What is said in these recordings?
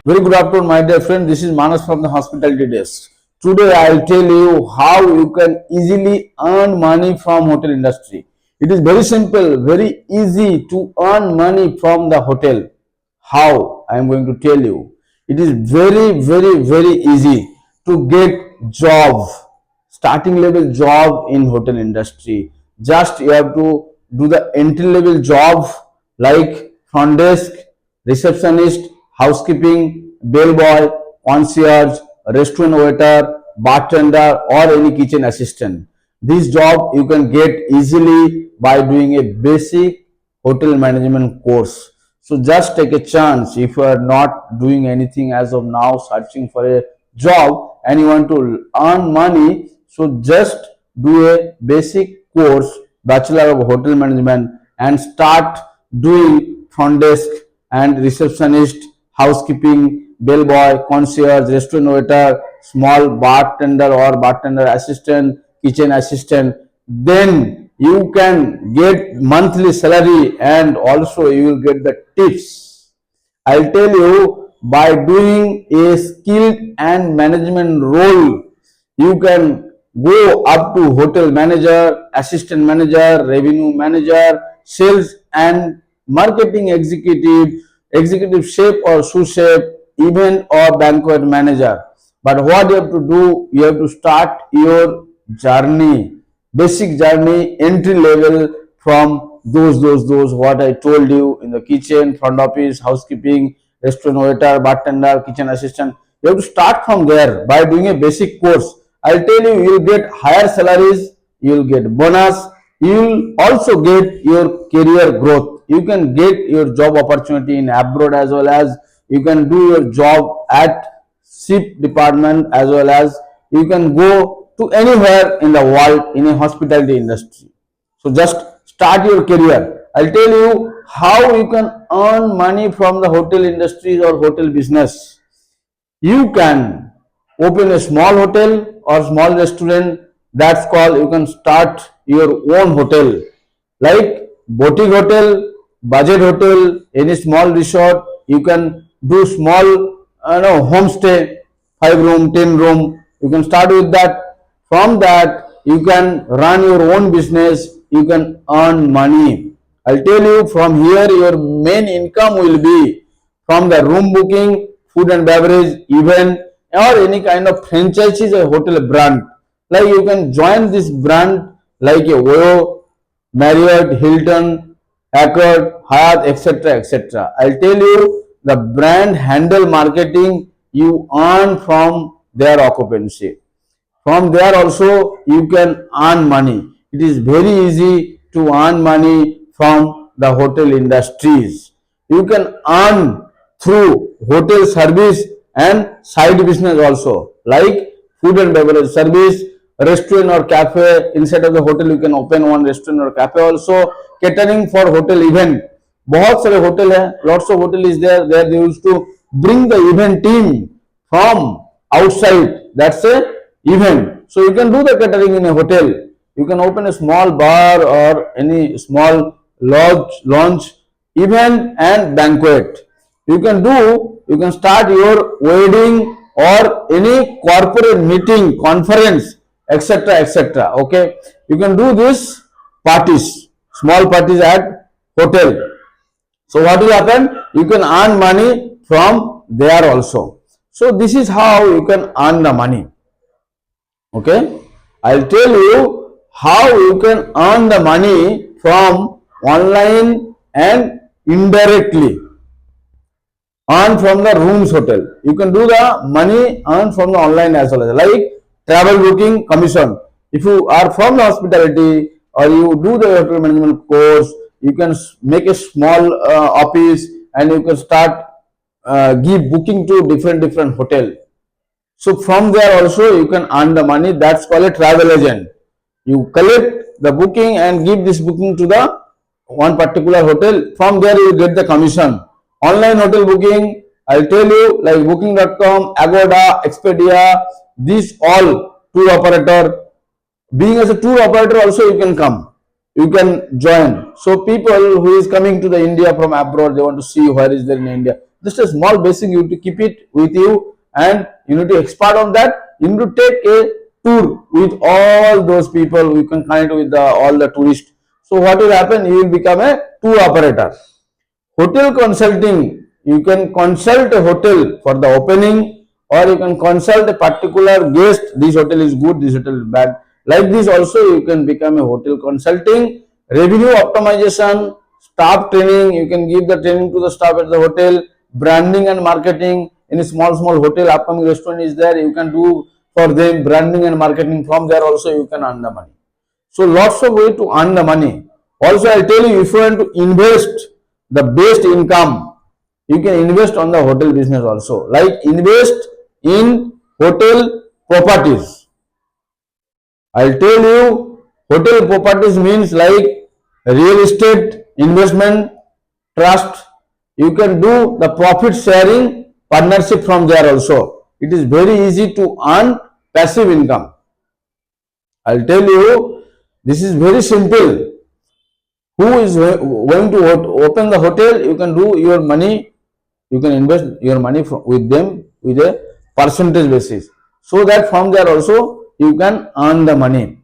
Very good afternoon, my dear friend. This is Manas from the hospitality desk. Today, I'll tell you how you can easily earn money from hotel industry. It is very simple, very easy to earn money from the hotel. How? I am going to tell you. It is very easy to get job, starting level job in hotel industry. Just you have to do the entry level job like front desk, receptionist, housekeeping, bellboy, concierge, restaurant waiter, bartender, or any kitchen assistant. This job you can get easily by doing a basic hotel management course. So just take a chance. If you are not doing anything as of now, searching for a job and you want to earn money, so just do a basic course, Bachelor of Hotel Management, and start doing front desk and receptionist, housekeeping, bellboy, concierge, restaurant waiter, small bartender or bartender assistant, kitchen assistant. Then you can get monthly salary and also you will get the tips. I'll tell you, by doing a skilled and management role, you can go up to hotel manager, assistant manager, revenue manager, sales and marketing executive, executive chef or sous chef, event or banquet manager. But what you have to do, you have to start your journey, basic journey, entry level from those what I told you in the kitchen, front office, housekeeping, restaurant waiter, bartender, kitchen assistant. You have to start from there by doing a basic course. I'll tell you, you'll get higher salaries, you'll get bonus, you'll also get your career growth. You can get your job opportunity in abroad as well as you can do your job at ship department as well as you can go to anywhere in the world in a hospitality industry. So just start your career. I'll tell you how you can earn money from the hotel industries or hotel business. You can open a small hotel or small restaurant. That's called, you can start your own hotel like boutique hotel, budget hotel, any small resort. You can do small homestay, 5 room, 10 room. You can start with that. From that you can run your own business, you can earn money. I'll tell you, from here your main income will be from the room booking, food and beverage, event, or any kind of franchises or hotel brand. Like you can join this brand like a Oyo, Marriott, Hilton, Accor, Hyatt, etc. I'll tell you, the brand handle marketing you earn from their occupancy. From there also you can earn money. It is very easy to earn money from the hotel industries. You can earn through hotel service and side business also, like food and beverage service, restaurant or cafe. Inside of the hotel you can open one restaurant or cafe also. Catering for hotel event, बहुत सारे hotel है, lots of hotel is there they used to bring the event team from outside. That's a event. So you can do the catering in a hotel. You can open a small bar or any small lounge, event and banquet. You can start your wedding or any corporate meeting, conference, etc. Okay, you can do this parties, small parties at hotel. So what will happen? You can earn money from there also. So this is how you can earn the money. Okay, I'll tell you how you can earn the money from online and indirectly. Earn from the rooms hotel. You can do the money earn from the online as well as like travel booking commission. If you are from the hospitality or you do the hotel management course, you can make a small office and you can start give booking to different hotel. So from there also you can earn the money. That's called a travel agent. You collect the booking and give this booking to the one particular hotel. From there you get the commission. Online hotel booking, I'll tell you, like booking.com, Agoda, Expedia, these all tour operator. Being as a tour operator also you can come. You can join. So people who is coming to the India from abroad, they want to see where is there in India. just a small basic, you need to keep it with you, and you need to expert on that. You need to take a tour with all those people. You can connect with all the tourists. So what will happen? You will become a tour operator. Hotel consulting, you can consult a hotel for the opening, or you can consult a particular guest. This hotel is good, this hotel is bad. Like this also you can become a hotel consulting. Revenue optimization, staff training, you can give the training to the staff at the hotel. Branding and marketing, in a small hotel, upcoming restaurant is there, you can do for them branding and marketing. From there also you can earn the money. So lots of way to earn the money. Also I'll tell you, if you want to invest the best income, you can invest on the hotel business also. Like invest in hotel properties. I'll tell you, hotel properties means like real estate investment trust. You can do the profit sharing partnership from there also. It is very easy to earn passive income. I'll tell you, this is very simple. Who is going to open the hotel? You can do your money, you can invest your money with them with a percentage basis, so that from there also you can earn the money.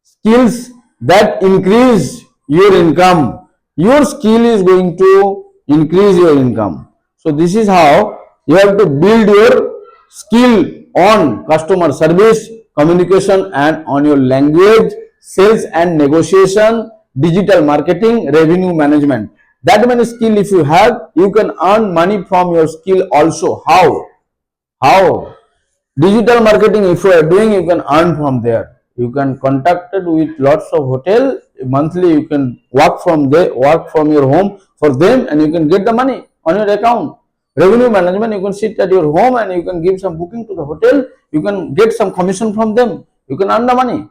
Skills that increase your income. Your skill is going to increase your income. So this is how you have to build your skill on customer service, communication, and on your language, sales and negotiation, digital marketing, revenue management. That many skill if you have, you can earn money from your skill also. How? Digital marketing, if you are doing, you can earn from there. You can contacted with lots of hotel. Monthly you can work from your home for them, and you can get the money on your account. Revenue management, you can sit at your home and you can give some booking to the hotel. You can get some commission from them. You can earn the money.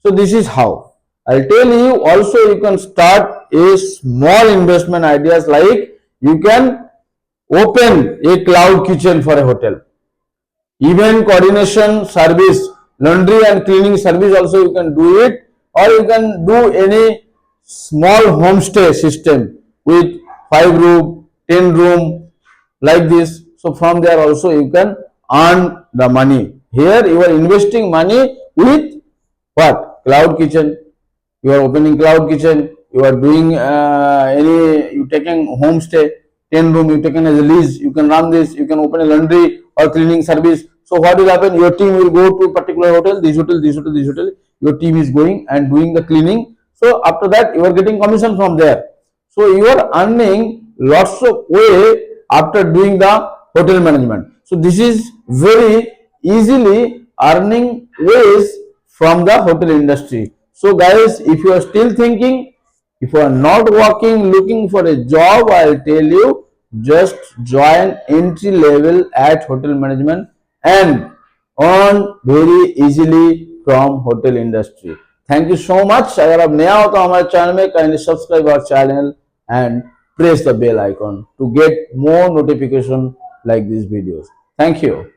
So this is how. I'll tell you also, you can start a small investment ideas, like you can open a cloud kitchen for a hotel. Event coordination service, laundry and cleaning service also you can do it, or you can do any small homestay system with 5 room, 10 room, like this. So from there also you can earn the money. Here you are investing money with what? Cloud kitchen. You are opening cloud kitchen, you are doing you taking homestay, 10 room you taken as a lease, you can run this, you can open a laundry or cleaning service. So what will happen? Your team will go to a particular hotel, this hotel, your team is going and doing the cleaning. So after that you are getting commission from there. So you are earning lots of way after doing the hotel management. So this is very easily earning ways from the hotel industry. So guys, if you are still thinking, if you are not working, looking for a job, I'll tell you, just join entry level at hotel management and earn very easily from hotel industry. Thank you so much. अगर आप नया हो तो हमारे channel में kindly subscribe our channel and press the bell icon to get more notification like these videos. Thank you.